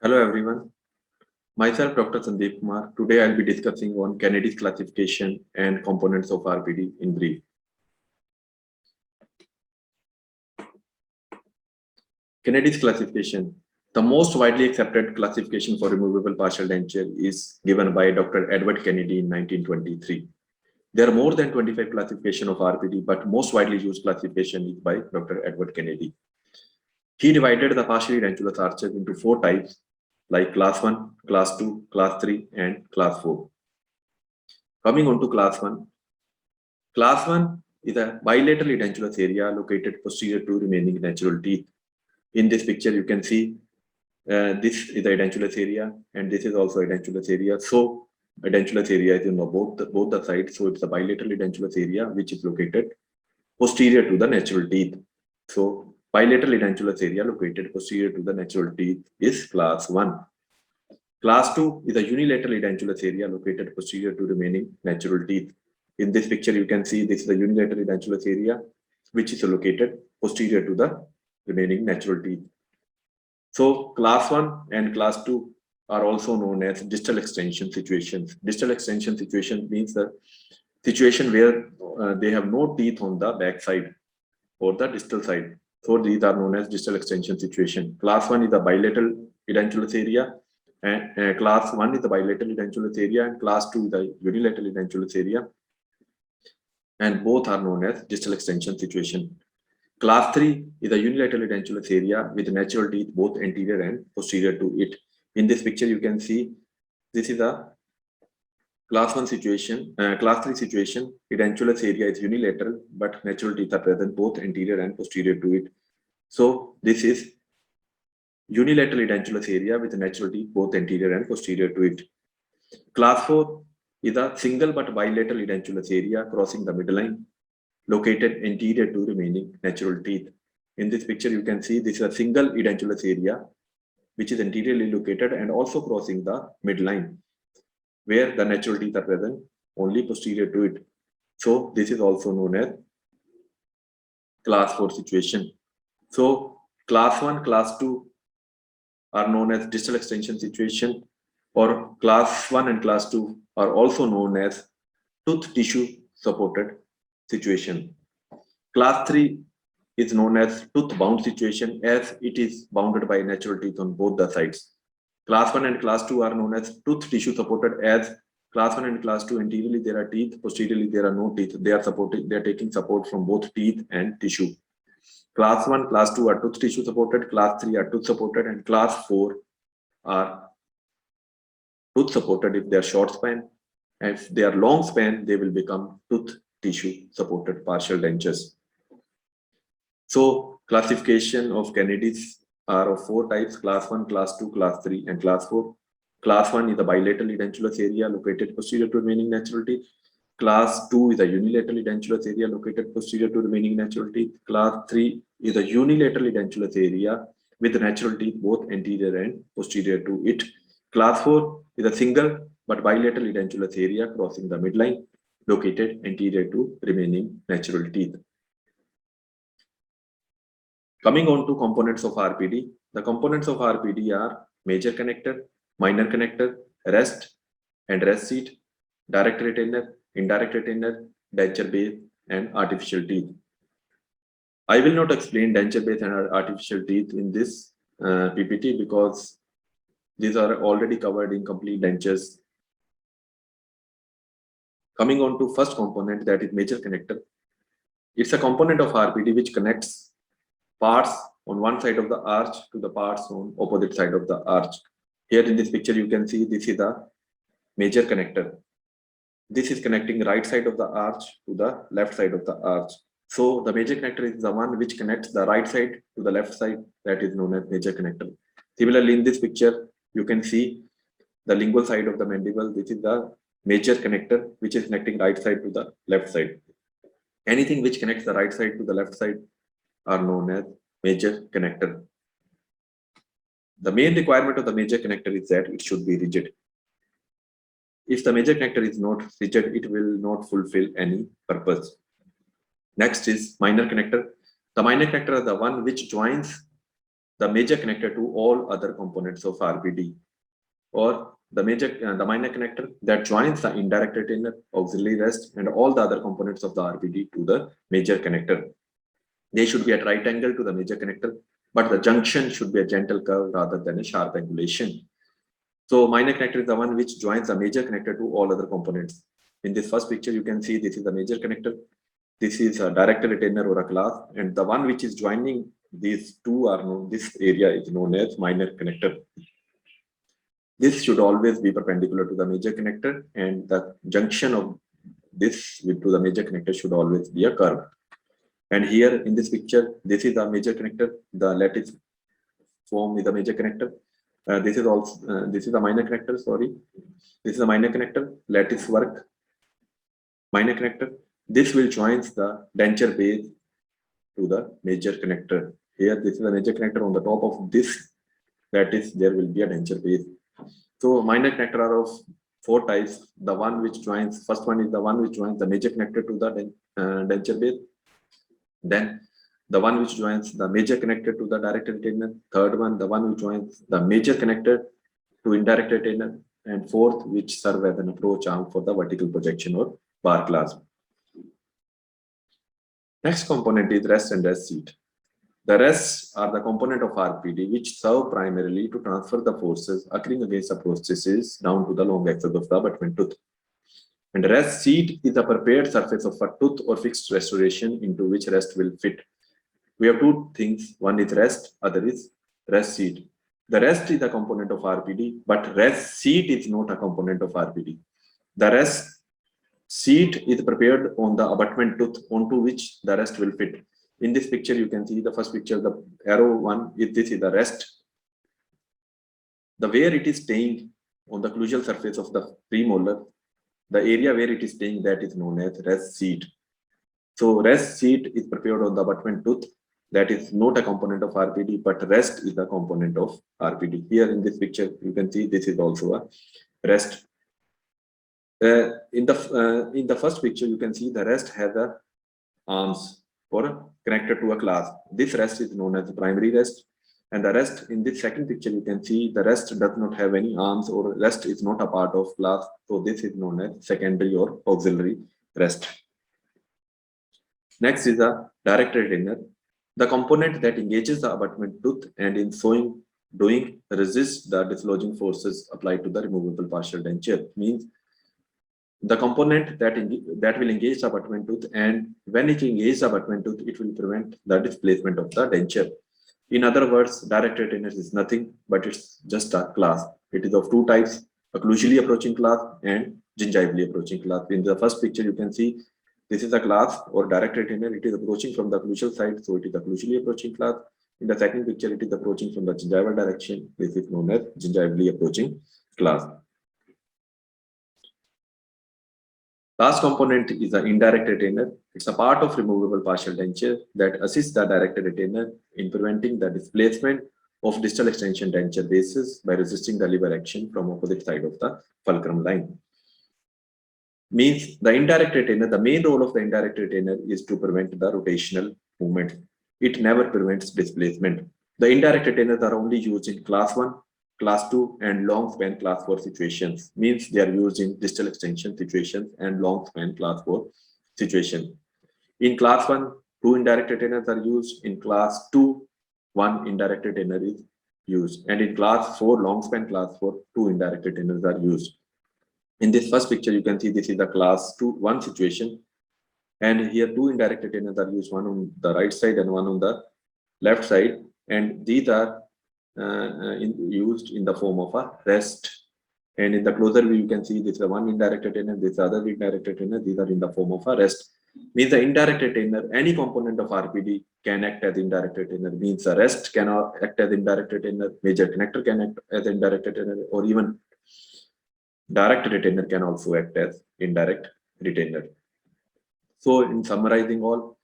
Hello everyone, myself Dr. Sandeep Kumar. Today I'll be discussing on Kennedy's classification and components of RPD in brief. Kennedy's classification. The most widely accepted classification for removable partial denture is given by Dr. Edward Kennedy in 1923. There are more than 25 classifications of RPD, but most widely used classification is by Dr. Edward Kennedy. He divided the partially edentulous arches into four types like class 1, class 2, class 3, and class 4. Coming on to class 1. Class 1 is a bilateral edentulous area located posterior to remaining natural teeth. In this picture, you can see this is the edentulous area and this is also edentulous area. So edentulous area is in both the sides. So it's a bilateral edentulous area which is located posterior to the natural teeth. So bilateral edentulous area located posterior to the natural teeth is class 1. Class 2 is a unilateral edentulous area located posterior to remaining natural teeth. In this picture, you can see this is the unilateral edentulous area, which is located posterior to the remaining natural teeth. So class 1 and class 2 are also known as distal extension situations. Distal extension situation means the situation where they have no teeth on the back side or the distal side. So these are known as distal extension situation. Class 1 is the bilateral edentulous area, and class 1 is the bilateral edentulous area, and class 2 is the unilateral edentulous area, and both are known as distal extension situation. Class 3 is a unilateral edentulous area with natural teeth both anterior and posterior to it. In this picture, you can see this is a class 1 situation, class 3 situation. Edentulous area is unilateral, but natural teeth are present both anterior and posterior to it. So this is unilateral edentulous area with natural teeth both anterior and posterior to it. Class 4 is a single but bilateral edentulous area crossing the midline, located anterior to remaining natural teeth. In this picture, you can see this is a single edentulous area which is anteriorly located and also crossing the midline, where the natural teeth are present only posterior to it. So this is also known as class 4 situation. So class 1, class 2 are known as distal extension situation, or class 1 and class 2 are also known as tooth tissue supported situation. Class 3 is known as tooth bound situation as it is bounded by natural teeth on both the sides. Class 1 and class 2 are known as tooth tissue supported as class 1 and class 2 anteriorly there are teeth, posteriorly there are no teeth. They are taking support from both teeth and tissue. Class 1, class 2 are tooth tissue supported, class 3 are tooth supported, and class 4 are tooth supported if they are short span. And if they are long span, they will become tooth tissue supported partial dentures. So classification of Kennedy's are of four types: class 1, class 2, class 3, and class 4. Class 1 is the bilateral edentulous area located posterior to remaining natural teeth. Class 2 is a unilateral edentulous area located posterior to remaining natural teeth. Class 3 is a unilateral edentulous area with natural teeth both anterior and posterior to it. Class 4 is a single but bilateral edentulous area crossing the midline located anterior to remaining natural teeth. Coming on to components of RPD, the components of RPD are major connector, minor connector, rest and rest seat, direct retainer, indirect retainer, denture base, and artificial teeth. I will not explain denture base and artificial teeth in this PPT because these are already covered in complete dentures. Coming on to first component, that is major connector. It's a component of RPD which connects parts on one side of the arch to the parts on opposite side of the arch. Here in this picture, you can see this is the major connector. This is connecting right side of the arch to the left side of the arch. So the major connector is the one which connects the right side to the left side, that is known as major connector. Similarly, in this picture, you can see the lingual side of the mandible. This is the major connector which is connecting right side to the left side. Anything which connects the right side to the left side are known as major connector. The main requirement of the major connector is that it should be rigid. If the major connector is not rigid, it will not fulfill any purpose. Next is minor connector. The minor connector is the one which joins the major connector to all other components of RPD, or the minor connector that joins the indirect retainer, auxiliary rest, and all the other components of the RPD to the major connector. They should be at right angle to the major connector, but the junction should be a gentle curve rather than a sharp angulation. So minor connector is the one which joins the major connector to all other components. In this first picture, you can see this is the major connector. This is a direct retainer or a class, and the one which is joining these two are known, this area is known as minor connector. This should always be perpendicular to the major connector, and the junction of this to the major connector should always be a curve. And here in this picture, this is the major connector. The lattice form is the major connector. This is also this is a minor connector. Sorry, this is a minor connector. Lattice work, minor connector. This will join the denture base to the major connector. Here, this is a major connector. On the top of this lattice, there will be a denture base. So minor connector are of four types. The one which joins, first one is the one which joins the major connector to the denture base. Then the one which joins the major connector to the direct retainer. Third one, the one which joins the major connector to indirect retainer. And fourth, which serve as an approach arm for the vertical projection or bar class. Next component is rest and rest seat. The rests are the component of RPD which serve primarily to transfer the forces occurring against the processes down to the long axis of the abutment tooth. And rest seat is a prepared surface of a tooth or fixed restoration into which rest will fit. We have two things. One is rest, other is rest seat. The rest is a component of RPD, but rest seat is not a component of RPD. The rest seat is prepared on the abutment tooth onto which the rest will fit. In this picture, you can see the first picture, the arrow one, is this is the rest. The where it is staying on the occlusal surface of the premolar, the area where it is staying, that is known as rest seat. So rest seat is prepared on the abutment tooth. That is not a component of RPD, but rest is the component of RPD. Here in this picture, you can see this is also a rest. In the first picture, you can see the rest has a arms or connected to a class. This rest is known as the primary rest. And the rest in this second picture, you can see the rest does not have any arms, or rest is not a part of class. So this is known as secondary or auxiliary rest. Next is a direct retainer, the component that engages the abutment tooth and in so doing resists the dislodging forces applied to the removable partial denture. Means the component that will engage the abutment tooth, and when it engages the abutment tooth, it will prevent the displacement of the denture. In other words, direct retainer is nothing but it's just a class. It is of two types: occlusally approaching class and gingivally approaching class. In the first picture, you can see this is a class or direct retainer. It is approaching from the occlusal side, so it is occlusally approaching class. In the second picture, it is approaching from the gingival direction. This is known as gingivally approaching class. Last component is the indirect retainer. It's a part of removable partial denture that assists the direct retainer in preventing the displacement of distal extension denture bases by resisting the lever action from opposite side of the fulcrum line. Means the indirect retainer, the main role of the indirect retainer is to prevent the rotational movement. It never prevents displacement. The indirect retainers are only used in class 1, class 2 and long span class 4 situations. Means they are used in distal extension situations and long span class 4 situation. In class 1, 2 indirect retainers are used. In class 2, 1 indirect retainer is used. And in class 4, long span class 4, 2 indirect retainers are used. In this first picture, you can see this is the class 1 situation. And here 2 indirect retainers are used, one on the right side and one on the left side. And these are used in the form of a rest. And in the closer view, you can see this is one indirect retainer, this other indirect retainer. These are in the form of a rest. Means the indirect retainer, any component of RPD can act as indirect retainer. Means the rest can act as indirect retainer, major connector can act as indirect retainer, or even direct retainer can also act as indirect retainer. So in summarizing all,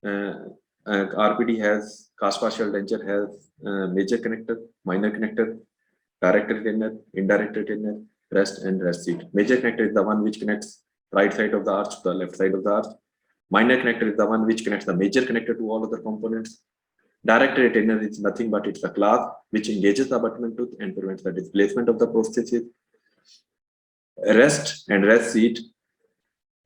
RPD has cast partial denture, has major connector, minor connector, direct retainer, indirect retainer, rest and rest seat. Major connector is the one which connects right side of the arch to the left side of the arch. Minor connector is the one which connects the major connector to all other components. Direct retainer is nothing but it's a class which engages the abutment tooth and prevents the displacement of the prosthesis. Rest and rest seat.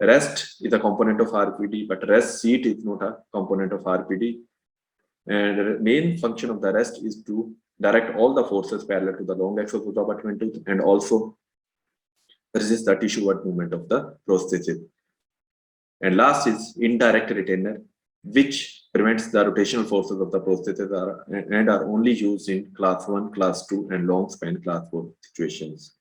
Rest is a component of RPD, but rest seat is not a component of RPD. And the main function of the rest is to direct all the forces parallel to the long axis of the abutment tooth and also resist the tissue-ward movement of the prosthesis. And last is indirect retainer, which prevents the rotational forces of the prosthesis and are only used in class 1, class 2, and long span class 4 situations.